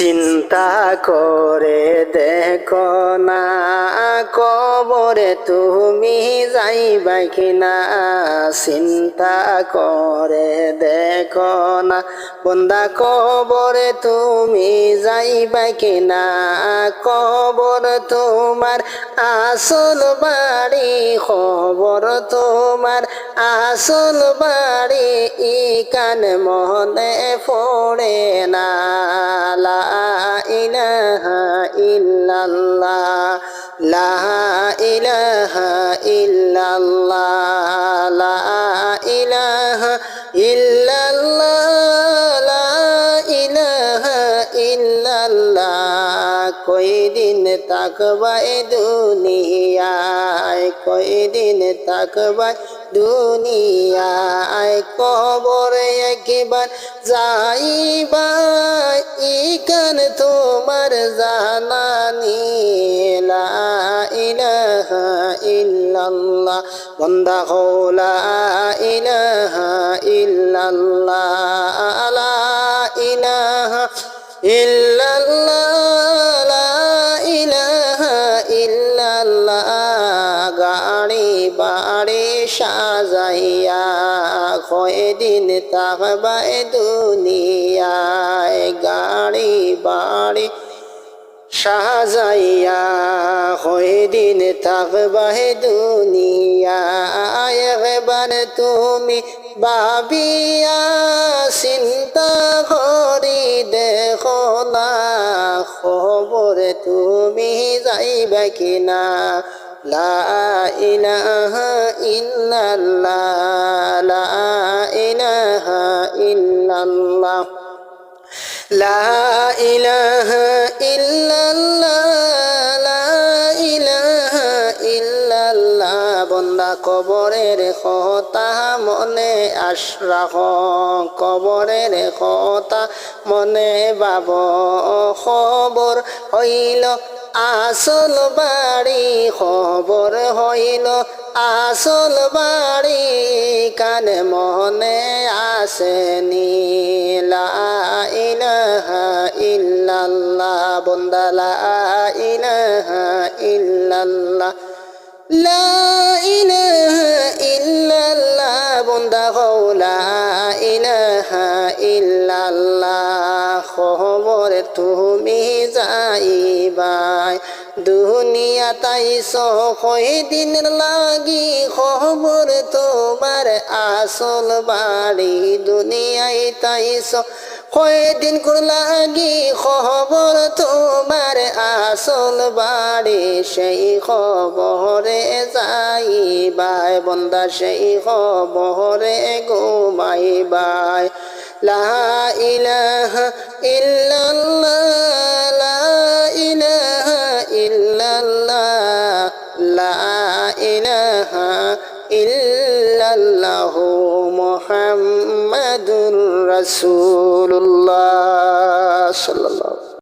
চিন্তা করে দেখো না কবরে তুমি যাইবা কিনা, চিন্তা করে দেখো না বন্দা কবরে তুমি যাইবা কিনা। কবর তোমার আসল বাড়ি, খবর তোমার আসল বাড়ি, ইকান মনে পড়ে না। লা ইলাহা ইল্লাল্লাহ, লা ইলাহা ইল্লাল্লাহ, লা ইলাহা ইল্লাল্লাহ, লা ইলাহা ইল্লাল্লাহ। কয়দিন তাকবা এ দুনিয়ায়, কয়দিন তাকবা দুনিয়ায়, কবরে একবার যাইবা, ইকান তোমার জানানি। লা ইলাহা ইল্লাল্লাহ বন্দা হো, লা ইলাহা ইল্লাল্লাহ, লা ইলাহা ইল্লাল্লাহ, লা ইলাহা ইল্লাল্লাহ। গাড়ি বাড়ি সাজাইয়া কয়দিন তাকবা এ দুনিয়ায়, গাড়ি বাড়ি সাজাইয়া কয়দিন তাকবা এ দুনিয়ায়। একবার তুমি ভাবিয়া চিন্তা করি দেখো না, খবরে তুমি যাইবা কিনা। লা ইলাহা ইল্লাল্লাহ, লা ইলাহা ইল্লাল্লাহ, লা ইলাহা ইল্লাল্লাহ, লা ইলাহা ইল্লাল্লাহ। বন্দা কবরের কথা মনে আশরাখ, কবরের কথা মনে বাব, খবর হইল আসল বাড়ি, খবর হইল আসল বাড়ি, কান মনে আসেনি। লা ইলাহা ইল্লাল্লাহ বন্দা, লা ইলাহা ইল্লাল্লাহ, লা ইলাহা ইল্লাল্লাহ বন্দা হো, লা ইলাহা ইল্লাল্লাহ। খবর তুমি যাইবাই দুনিয়া তাইছ কয়দিন লাগি, খবর তোমার আসল বাড়ি দুনিয়ায় তাইছ কয়দিন লাগি, খবর তোমার আসল বাড়ি। সেই খবরে যাইবাই বন্দা, সেই খবরে ঘুমাইবাই। লা ইলাহা ইল্লাল্লাহ, লা ইলাহা ইল্লাল্লাহ, লা ইলাহা ইল্লাল্লাহ মুহাম্মাদুর রাসূলুল্লাহ সাল্লাল্লাহু